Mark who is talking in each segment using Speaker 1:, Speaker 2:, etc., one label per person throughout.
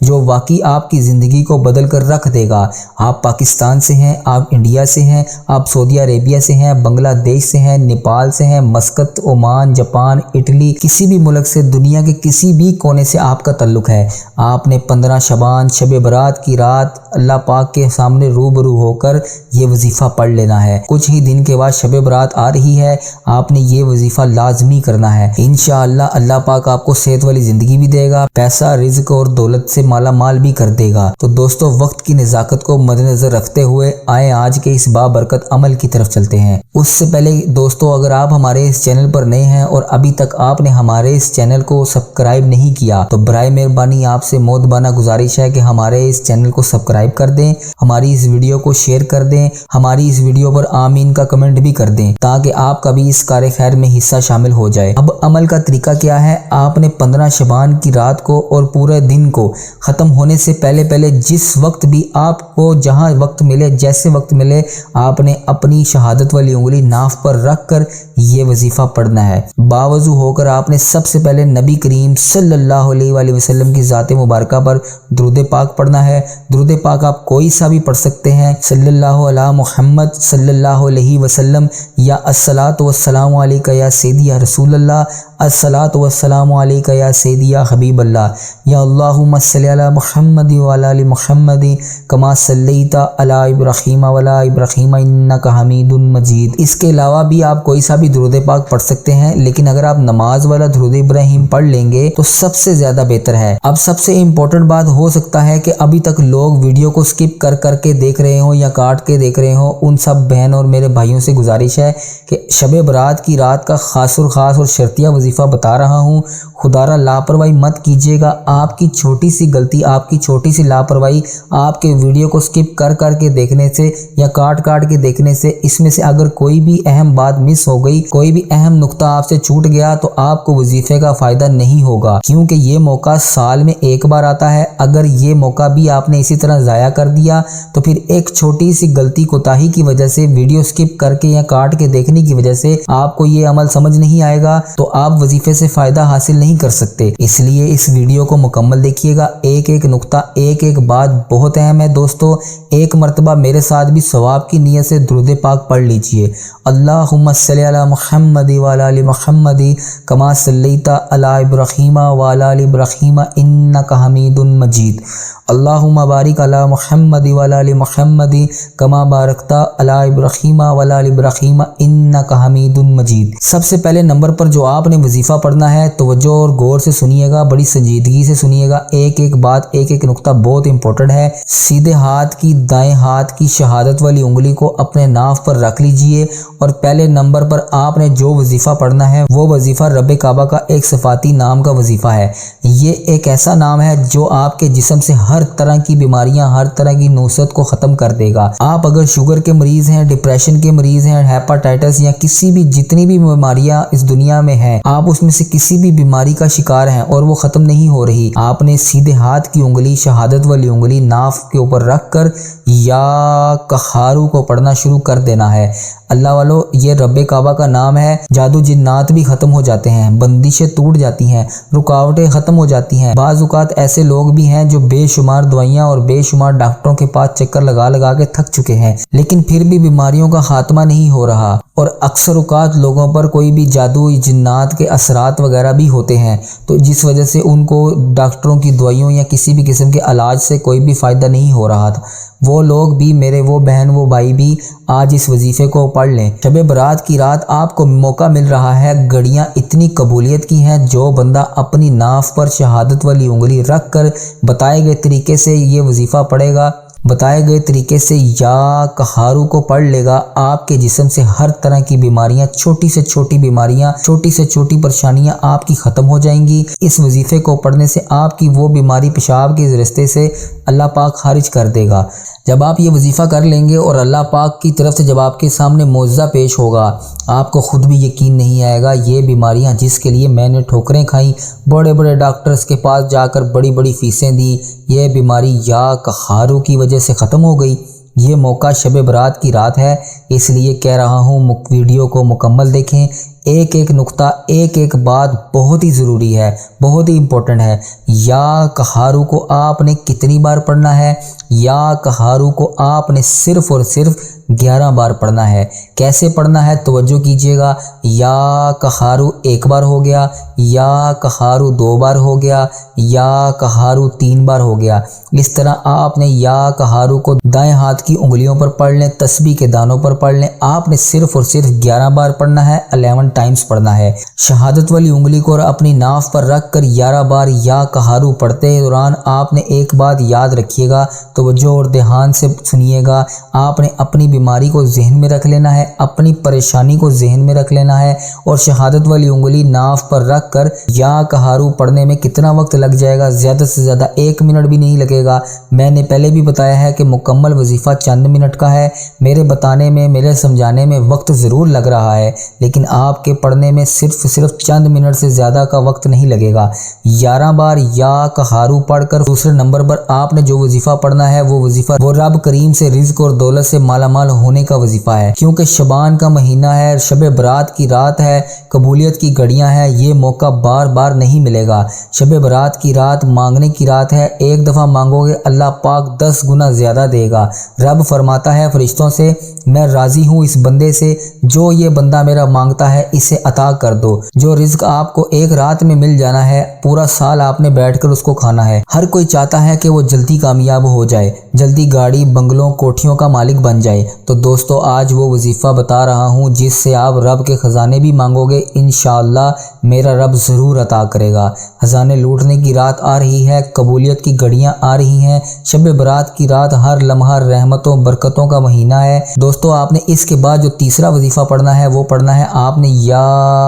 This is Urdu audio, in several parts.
Speaker 1: جو واقعی آپ کی زندگی کو بدل کر رکھ دے گا۔ آپ پاکستان سے ہیں، آپ انڈیا سے ہیں، آپ سعودی عربیہ سے ہیں، بنگلہ دیش سے ہیں، نیپال سے ہیں، مسقط، عمان، جاپان، اٹلی، کسی بھی ملک سے، دنیا کے کسی بھی کونے سے آپ کا تعلق ہے، آپ نے 15 شعبان شب برات کی رات اللہ پاک کے سامنے روبرو ہو کر یہ وظیفہ پڑھ لینا ہے۔ کچھ ہی دن کے بعد شب برات آ رہی ہے، آپ نے یہ وظیفہ لازمی کرنا ہے۔ انشاءاللہ اللہ پاک آپ کو صحت والی زندگی بھی دے گا، پیسہ، رزق اور دولت سے مالا مال بھی کر دے گا۔ تو دوستو، وقت کی نزاکت کو مد نظر رکھتے ہوئے آئیں آج کے اس بابرکت عمل کی طرف چلتے ہیں۔ اس سے پہلے دوستو، اگر آپ ہمارے اس چینل پر نئے ہیں اور ابھی تک آپ نے ہمارے اس چینل کو سبسکرائب نہیں کیا تو برائے مہربانی آپ سے مودبانہ گزارش ہے کہ ہمارے اس چینل کو سبسکرائب کر دیں، ہماری اس ویڈیو کو شیئر کر دیں، ہماری اس ویڈیو پر آمین کا کمنٹ بھی کر دیں تاکہ آپ کا بھی اس کار خیر میں حصہ شامل ہو جائے۔ اب عمل کا طریقہ کیا ہے؟ آپ نے 15 شعبان کی رات کو اور پورے دن کو ختم ہونے سے پہلے جس وقت بھی آپ کو جہاں وقت ملے، جیسے وقت ملے، آپ نے اپنی شہادت والی انگلی ناف پر رکھ کر یہ وظیفہ پڑھنا ہے۔ باوضو ہو کر آپ نے سب سے پہلے نبی کریم صلی اللہ علیہ وآلہ وسلم کی ذات مبارکہ پر درود پاک پڑھنا ہے۔ درود پاک آپ کوئی سا بھی پڑھ سکتے ہیں، صلی اللہ علی محمد صلی اللہ علیہ وسلم، یا الصلاۃ والسلام علیک یا سیدی یا رسول اللہ، الصلاۃ والسلام علیک یا سیدی یا حبیب اللہ، یا اللہم صلی علی محمد وعلی آل محمد کما صلیت علی ابراہیم وعلی ابراہیم انک حمید مجید۔ اس کے علاوہ بھی آپ کوئی سا بھی درود پاک پڑھ سکتے ہیں، لیکن اگر آپ نماز والا درود ابراہیم پڑھ لیں گے تو سب سے زیادہ بہتر ہے۔ اب سب سے امپورٹنٹ بات، ہو سکتا ہے کہ ابھی تک لوگ ویڈیو کو سکپ کر کے دیکھ رہے ہوں یا کاٹ کے دیکھ رہے ہوں، ان سب بہن اور میرے بھائیوں سے گزارش ہے کہ شب برات کی رات کا خاص اور شرطیہ وظیفہ بتا رہا ہوں، خدا را لاپرواہی مت کیجیے گا۔ آپ کی چھوٹی سی غلطی، آپ کی چھوٹی سی لاپرواہی آپ کے ویڈیو کو سکپ کر کے دیکھنے سے یا کاٹ کے دیکھنے سے، اس میں سے اگر کوئی بھی اہم بات مس ہو گئی، کوئی بھی اہم نقطہ آپ سے چھوٹ گیا تو آپ کو وظیفے کا فائدہ نہیں ہوگا، کیونکہ یہ موقع سال میں ایک بار آتا ہے۔ اگر یہ موقع بھی آپ نے اسی طرح ضائع کر دیا تو پھر ایک چھوٹی سی غلطی کوتاہی کی وجہ سے، ویڈیو سکپ کر کے یا کاٹ کے دیکھنے کی وجہ سے آپ کو یہ عمل سمجھ نہیں آئے گا تو آپ وظیفے سے فائدہ حاصل نہیں کر سکتے۔ اس لیے اس ویڈیو کو مکمل دیکھیے گا، ایک نقطہ، ایک بات بہت اہم ہے دوستو۔ ایک مرتبہ میرے ساتھ بھی ثواب کی نیت سے درود پاک پڑھ لیجئے، اللہم صلی علی محمد وعلی آل محمد کما صلیت علی ابراہیم وعلی آل ابراہیم انک حمید مجید، اللہم بارک علی محمد وعلی آل محمد کما بارکت علی ابراہیم وعلی آل ابراہیم انک حمید مجید۔ سب سے پہلے نمبر پر جو آپ نے وظیفہ پڑھنا ہے، توجہ اور غور سے سنیے گا، بڑی سنجیدگی سے سنیے گا، ایک بات، ایک نقطہ بہت امپورٹنٹ ہے۔ سیدھے ہاتھ کی، دائیں ہاتھ کی شہادت والی انگلی کو اپنے ناف پر رکھ لیجئے اور پہلے نمبر پر آپ نے جو وظیفہ پڑھنا ہے وہ وظیفہ رب کعبہ کا ایک صفاتی نام کا وظیفہ ہے۔ یہ ایک ایسا نام ہے جو آپ کے جسم سے ہر طرح کی بیماریاں، ہر طرح کی نوسط کو ختم کر دے گا۔ آپ اگر شوگر کے مریض ہیں، ڈپریشن کے مریض ہیں، ہیپاٹائٹس یا کسی بھی جتنی بھی بیماریاں اس دنیا میں ہیں، آپ اس میں سے کسی بھی بیماری کا شکار ہیں اور وہ ختم نہیں ہو رہی، آپ نے سیدھے ہاتھ کی انگلی، شہادت والی انگلی ناف کے اوپر رکھ کر یا قہارو کو پڑھنا شروع کر دینا ہے۔ اللہ والو، یہ رب کعبہ کا نام ہے، جادو جنات بھی ختم ہو جاتے ہیں، بندشیں ٹوٹ جاتی ہیں، رکاوٹیں ختم ہو جاتی ہیں۔ بعض اوقات ایسے لوگ بھی ہیں جو بے شمار دوائیاں اور بے شمار ڈاکٹروں کے پاس چکر لگا کے تھک چکے ہیں، لیکن پھر بھی بیماریوں کا خاتمہ نہیں ہو رہا، اور اکثر اوقات لوگوں پر کوئی بھی جادو جنات کے اثرات وغیرہ بھی ہوتے ہیں، تو جس وجہ سے ان کو ڈاکٹروں کی دوائیوں یا کسی بھی قسم کے علاج سے کوئی بھی فائدہ نہیں ہو رہا تھا۔ وہ لوگ بھی، میرے وہ بہن وہ بھائی بھی آج اس وظیفے کو پڑھ لیں۔ شب برات کی رات آپ کو موقع مل رہا ہے، گھڑیاں اتنی قبولیت کی ہیں، جو بندہ اپنی ناف پر شہادت والی انگلی رکھ کر بتائے گئے طریقے سے یہ وظیفہ پڑھے گا، بتائے گئے طریقے سے یا قہارو کو پڑھ لے گا، آپ کے جسم سے ہر طرح کی بیماریاں، چھوٹی سے چھوٹی بیماریاں، چھوٹی سے چھوٹی پریشانیاں آپ کی ختم ہو جائیں گی۔ اس وظیفے کو پڑھنے سے آپ کی وہ بیماری پیشاب کے راستے سے اللہ پاک خارج کر دے گا۔ جب آپ یہ وظیفہ کر لیں گے اور اللہ پاک کی طرف سے جب آپ کے سامنے معجزہ پیش ہوگا، آپ کو خود بھی یقین نہیں آئے گا، یہ بیماریاں جس کے لیے میں نے ٹھوکریں کھائیں، بڑے بڑے ڈاکٹرز کے پاس جا کر بڑی بڑی فیسیں دیں، یہ بیماری یا قہارو کی وجہ سے ختم ہو گئی۔ یہ موقع شب برات کی رات ہے، اس لیے کہہ رہا ہوں ویڈیو کو مکمل دیکھیں، ایک ایک نقطہ ایک ایک بات بہت ہی ضروری ہے، بہت ہی امپورٹنٹ ہے۔ یا قہارو کو آپ نے کتنی بار پڑھنا ہے؟ یا قہارو کو آپ نے صرف اور صرف 11 بار پڑھنا ہے۔ کیسے پڑھنا ہے توجہ کیجئے گا۔ یا قہارو ایک بار ہو گیا، یا قہارو 2 بار ہو گیا، یا قہارو 3 بار ہو گیا۔ اس طرح آپ نے یا قہارو کو دائیں ہاتھ کی انگلیوں پر پڑھ لیں، تسبیح کے دانوں پر پڑھ لیں۔ آپ نے صرف اور صرف 11 بار پڑھنا ہے، 11 ٹائمز پڑھنا ہے۔ شہادت والی انگلی کو اپنی ناف پر رکھ کر 11 بار یا قہارو پڑھتے دوران آپ نے ایک بات یاد رکھیے گا، توجہ اور دھیان سے سنیے گا۔ آپ نے اپنی بیماری کو ذہن میں رکھ لینا ہے، اپنی پریشانی کو ذہن میں رکھ لینا ہے، اور شہادت والی انگلی ناف پر رکھ کر یا قہارو پڑھنے میں کتنا وقت لگ جائے گا؟ زیادہ سے زیادہ 1 منٹ بھی نہیں لگے گا۔ میں نے پہلے بھی بتایا ہے کہ مکمل وظیفہ چند منٹ کا ہے۔ میرے بتانے میں، میرے سمجھانے میں وقت ضرور لگ رہا ہے، لیکن آپ کے پڑھنے میں صرف چند منٹ سے زیادہ کا وقت نہیں لگے گا۔ 11 بار یا قہارو پڑھ کر دوسرے نمبر پر آپ نے جو وظیفہ پڑھنا ہے وہ رب کریم سے رزق اور دولت سے مالا مال ہونے کا وظیفہ ہے، کیونکہ شعبان کا مہینہ ہے، شب برات کی رات ہے، قبولیت کی گھڑیاں ہیں، یہ موقع بار بار نہیں ملے گا۔ شب برات کی رات مانگنے کی رات ہے، ایک دفعہ مانگو گے اللہ پاک 10 گنا زیادہ دے گا۔ رب فرماتا ہے فرشتوں سے، میں راضی ہوں اس بندے سے، جو یہ بندہ میرا مانگتا ہے اسے عطا کر دو۔ جو رزق آپ کو ایک رات میں مل جانا ہے، پورا سال آپ نے بیٹھ کر اس کو کھانا ہے۔ ہر کوئی چاہتا ہے کہ وہ جلدی کامیاب ہو جائے، جلدی گاڑی بنگلوں کوٹھیوں کا مالک بن جائے۔ تو دوستو آج وہ وظیفہ بتا رہا ہوں جس سے آپ رب کے خزانے بھی مانگو گے، انشاءاللہ میرا رب ضرور عطا کرے گا۔ خزانے لوٹنے کی رات آ رہی ہے، قبولیت کی گھڑیاں آ رہی ہیں، شب برات کی رات ہر لمحہ رحمتوں برکتوں کا مہینہ ہے۔ دوستو آپ نے اس کے بعد جو تیسرا وظیفہ پڑھنا ہے وہ پڑھنا ہے آپ نے یا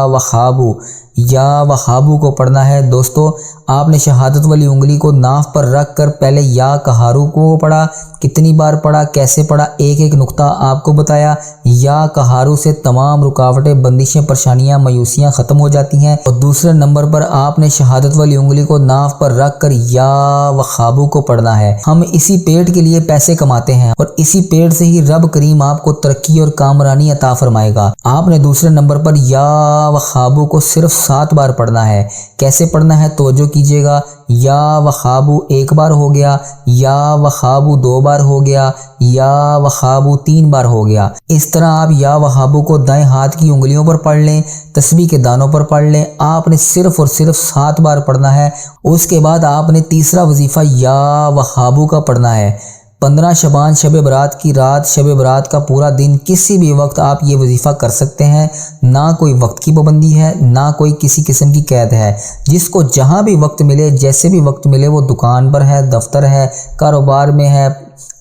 Speaker 1: وخابو، یا وخابو کو پڑھنا ہے۔ دوستو آپ نے شہادت والی انگلی کو ناف پر رکھ کر پہلے یا قہارو کو پڑھا، کتنی بار پڑھا، کیسے پڑھا، ایک ایک نقطہ آپ کو بتایا۔ یا قہارو سے تمام رکاوٹیں، بندشیں، پریشانیاں، مایوسیاں ختم ہو جاتی ہیں۔ اور دوسرے نمبر پر آپ نے شہادت والی انگلی کو ناف پر رکھ کر یا وخابو کو پڑھنا ہے۔ ہم اسی پیٹ کے لیے پیسے کماتے ہیں، اور اسی پیٹ سے ہی رب کریم آپ کو ترقی اور کامرانی عطا فرمائے گا۔ آپ نے دوسرے نمبر پر یا وخابو کو صرف 7 بار پڑھنا ہے۔ کیسے پڑھنا ہے توجہ کیجئے گا۔ یا وخابو 1 بار ہو گیا، یا وخابو 2 بار ہو گیا، یا وخابو 3 بار ہو گیا۔ اس طرح آپ یا وخابو کو دائیں ہاتھ کی انگلیوں پر پڑھ لیں، تسبیح کے دانوں پر پڑھ لیں۔ آپ نے صرف اور صرف 7 بار پڑھنا ہے۔ اس کے بعد آپ نے تیسرا وظیفہ یا وخابو کا پڑھنا ہے۔ 15 شعبان شب برات کی رات، شب برات کا پورا دن، کسی بھی وقت آپ یہ وظیفہ کر سکتے ہیں۔ نہ کوئی وقت کی پابندی ہے، نہ کوئی کسی قسم کی قید ہے۔ جس کو جہاں بھی وقت ملے، جیسے بھی وقت ملے، وہ دکان پر ہے، دفتر ہے، کاروبار میں ہے،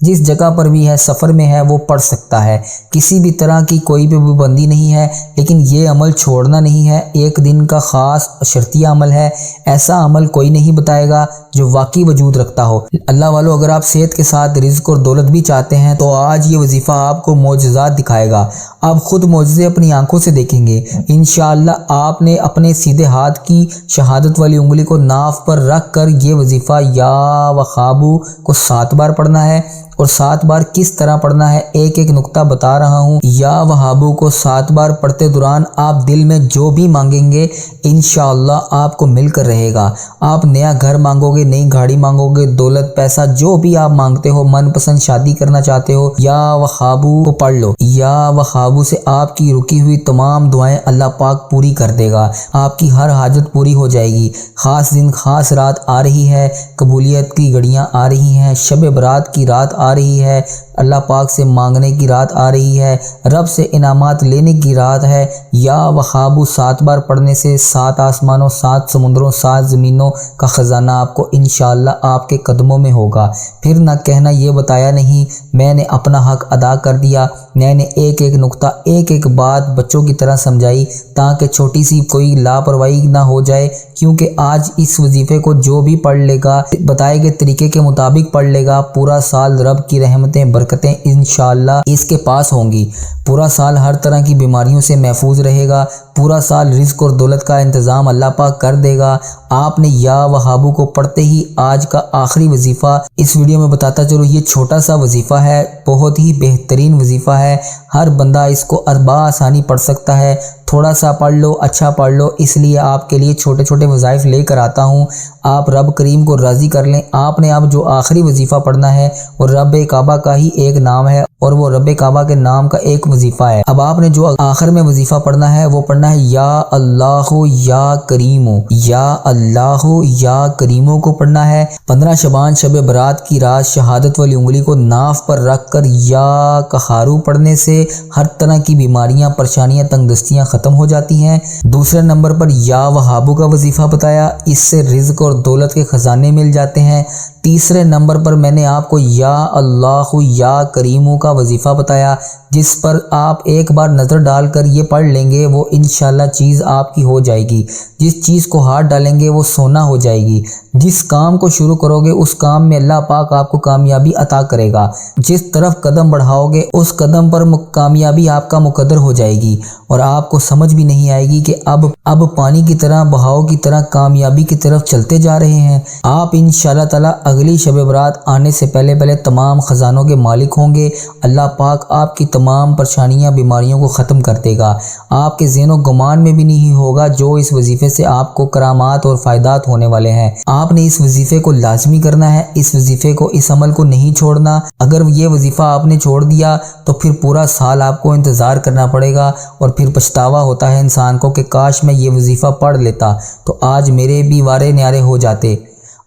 Speaker 1: جس جگہ پر بھی ہے، سفر میں ہے، وہ پڑھ سکتا ہے۔ کسی بھی طرح کی کوئی بھی پابندی نہیں ہے، لیکن یہ عمل چھوڑنا نہیں ہے۔ ایک دن کا خاص شرطیہ عمل ہے، ایسا عمل کوئی نہیں بتائے گا جو واقعی وجود رکھتا ہو۔ اللہ والو اگر آپ صحت کے ساتھ رزق اور دولت بھی چاہتے ہیں تو آج یہ وظیفہ آپ کو معجزات دکھائے گا۔ آپ خود معجزے اپنی آنکھوں سے دیکھیں گے۔ انشاءاللہ آپ نے اپنے سیدھے ہاتھ کی شہادت والی انگلی کو ناف پر رکھ کر یہ وظیفہ یا وخابو کو 7 بار پڑھنا ہے۔ اور 7 بار کس طرح پڑھنا ہے ایک ایک نقطہ بتا رہا ہوں۔ یا وخابو کو 7 بار پڑھتے دوران آپ دل میں جو بھی مانگیں گے انشاءاللہ آپ کو مل کر رہے گا۔ آپ نیا گھر مانگو گے، نئی گاڑی مانگو گے، دولت، پیسہ، جو بھی آپ مانگتے ہو، من پسند شادی کرنا چاہتے ہو، یا وخابو کو پڑھ لو۔ یا وخابو سے آپ کی رکی ہوئی تمام دعائیں اللہ پاک پوری کر دے گا۔ آپ کی ہر حاجت پوری ہو جائے گی۔ خاص دن، خاص رات آ رہی ہے، قبولیت کی گھڑیاں آ رہی ہیں، شب برات کی رات آ رہی ہے، اللہ پاک سے مانگنے کی رات آ رہی ہے، رب سے انعامات لینے کی رات ہے۔ یا وخابو 7 بار پڑھنے سے 7 آسمانوں، 7 سمندروں، 7 زمینوں کا خزانہ آپ کو انشاءاللہ آپ کے قدموں میں ہوگا۔ پھر نہ کہنا یہ بتایا نہیں، میں نے اپنا حق ادا کر دیا۔ میں نے ایک ایک نقطہ، ایک ایک بات بچوں کی طرح سمجھائی تاکہ چھوٹی سی کوئی لاپرواہی نہ ہو جائے، کیونکہ آج اس وظیفے کو جو بھی پڑھ لے گا، بتائے گئے طریقے کے مطابق پڑھ لے گا، پورا سال رب کی رحمتیں، برکتیں انشاءاللہ اس کے پاس ہوں گی۔ پورا سال ہر طرح کی بیماریوں سے محفوظ رہے گا، پورا سال رزق اور دولت کا انتظام اللہ پاک کر دے گا۔ آپ نے یا وخابو کو پڑھتے ہی آج کا آخری وظیفہ اس ویڈیو میں بتاتا چلو، یہ چھوٹا سا وظیفہ ہے، بہت ہی بہترین وظیفہ ہے، ہر بندہ اس کو بآسانی پڑھ سکتا ہے۔ تھوڑا سا پڑھ لو، اچھا پڑھ لو، اس لیے آپ کے لیے چھوٹے چھوٹے وظائف لے کر آتا ہوں۔ آپ رب کریم کو راضی کر لیں۔ آپ نے اب جو آخری وظیفہ پڑھنا ہے وہ رب کعبہ کا ہی ایک نام ہے اور وہ رب کعبہ کے نام کا ایک وظیفہ ہے۔ اب آپ نے جو آخر میں وظیفہ پڑھنا ہے وہ پڑھنا ہے یا اللہ یا کریمو، یا اللہ یا کریمو کو پڑھنا ہے۔ 15 شعبان شب برات کی رات شہادت والی انگلی کو ناف پر رکھ کر یا قہارو پڑھنے سے ہر طرح کی بیماریاں، پریشانیاں، تنگ دستیاں ختم ہو جاتی ہیں۔ دوسرے نمبر پر یا وہابو کا وظیفہ بتایا، اس سے رزق اور دولت کے خزانے مل جاتے ہیں۔ تیسرے نمبر پر میں نے آپ کو یا اللہ یا کریمو کا وظیفہ بتایا، جس پر آپ ایک بار نظر ڈال کر یہ پڑھ لیں گے وہ انشاءاللہ چیز آپ کی ہو جائے گی۔ جس چیز کو ہاتھ ڈالیں گے وہ سونا ہو جائے گی۔ جس کام کو شروع کرو گے اس کام میں اللہ پاک آپ کو کامیابی عطا کرے گا۔ جس طرف قدم بڑھاؤ گے اس قدم پر کامیابی آپ کا مقدر ہو جائے گی اور آپ کو سمجھ بھی نہیں آئے گی کہ اب پانی کی طرح، بہاؤ کی طرح کامیابی کی طرف چلتے جا رہے ہیں۔ آپ انشاءاللہ تعالی اگلی شب برات آنے سے پہلے تمام خزانوں کے مالک ہوں گے۔ اللہ پاک آپ کی تمام پریشانیاں، بیماریوں کو ختم کر دے گا۔ آپ کے ذہن و گمان میں بھی نہیں ہوگا جو اس وظیفے سے آپ کو کرامات اور فائدات ہونے والے ہیں۔ آپ نے اس وظیفے کو لازمی کرنا ہے، اس وظیفے کو، اس عمل کو نہیں چھوڑنا۔ اگر یہ وظیفہ آپ نے چھوڑ دیا تو پھر پورا سال آپ کو انتظار کرنا پڑے گا اور پھر پچھتاوا ہوتا ہے انسان کو کہ کاش میں یہ وظیفہ پڑھ لیتا تو آج میرے بھی وارے نیارے ہو جاتے۔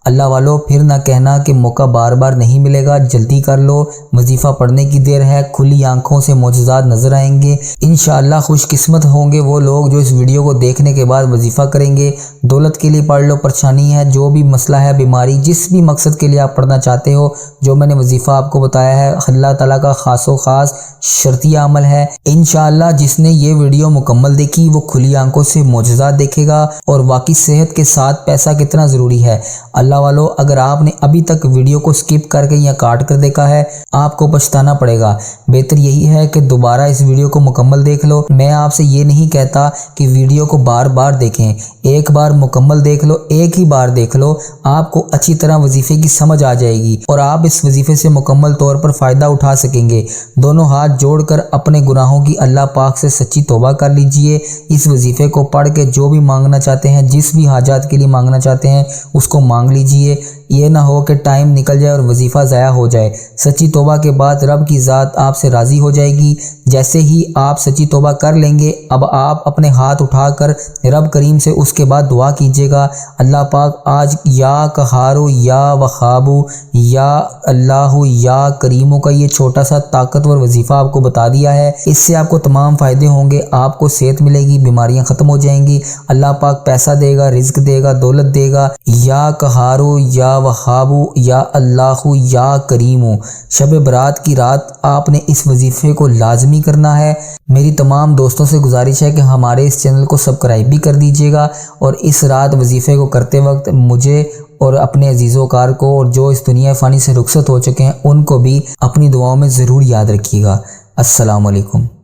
Speaker 1: اللہ والو، پھر نہ کہنا کہ موقع بار بار نہیں ملے گا، جلدی کر لو، وظیفہ پڑھنے کی دیر ہے، کھلی آنکھوں سے معجزات نظر آئیں گے۔ انشاءاللہ خوش قسمت ہوں گے وہ لوگ جو اس ویڈیو کو دیکھنے کے بعد وظیفہ کریں گے۔ دولت کے لیے پڑھ لو، پریشانی ہے، جو بھی مسئلہ ہے، بیماری، جس بھی مقصد کے لیے آپ پڑھنا چاہتے ہو، جو میں نے وظیفہ آپ کو بتایا ہے اللہ تعالیٰ کا خاص و خاص شرطیہ عمل ہے۔ انشاءاللہ جس نے یہ ویڈیو مکمل دیکھی وہ کھلی آنکھوں سے معجزات دیکھے گا اور واقعی صحت کے ساتھ پیسہ کتنا ضروری ہے۔ اللہ والو، اگر آپ نے ابھی تک ویڈیو کو سکپ کر کے یا کاٹ کر دیکھا ہے آپ کو پچھتانا پڑے گا۔ بہتر یہی ہے کہ دوبارہ اس ویڈیو کو مکمل دیکھ لو۔ میں آپ سے یہ نہیں کہتا کہ ویڈیو کو بار بار دیکھیں، ایک بار مکمل دیکھ لو، ایک ہی بار دیکھ لو، آپ کو اچھی طرح وظیفے کی سمجھ آ جائے گی اور آپ اس وظیفے سے مکمل طور پر فائدہ اٹھا سکیں گے۔ دونوں ہاتھ جوڑ کر اپنے گناہوں کی اللہ پاک سے سچی توبہ کر لیجئے۔ اس وظیفے کو پڑھ کے جو بھی مانگنا چاہتے ہیں، جس بھی حاجات کے لیے مانگنا چاہتے ہیں اس کو مانگ لیجئے۔ یہ نہ ہو کہ ٹائم نکل جائے اور وظیفہ ضائع ہو جائے۔ سچی توبہ کے بعد رب کی ذات آپ سے راضی ہو جائے گی۔ جیسے ہی آپ سچی توبہ کر لیں گے اب آپ اپنے ہاتھ اٹھا کر رب کریم سے اس کے بعد دعا کیجیے گا، اللہ پاک آج یا قہارو یا وہابو یا اللہ یا کریمو کا یہ چھوٹا سا طاقتور وظیفہ آپ کو بتا دیا ہے۔ اس سے آپ کو تمام فائدے ہوں گے، آپ کو صحت ملے گی، بیماریاں ختم ہو جائیں گی، اللہ پاک پیسہ دے گا، رزق دے گا، دولت دے گا۔ یا قہارو یا وہابو یا اللہ یا کریمو، شب برات کی رات آپ نے اس وظیفے کو لازمی کرنا ہے۔ میری تمام دوستوں سے گزارش ہے کہ ہمارے اس چینل کو سبسکرائب بھی کر دیجیے گا اور اس رات وظیفے کو کرتے وقت مجھے اور اپنے عزیز و کار کو اور جو اس دنیا فانی سے رخصت ہو چکے ہیں ان کو بھی اپنی دعاؤں میں ضرور یاد رکھیے گا۔ السلام علیکم۔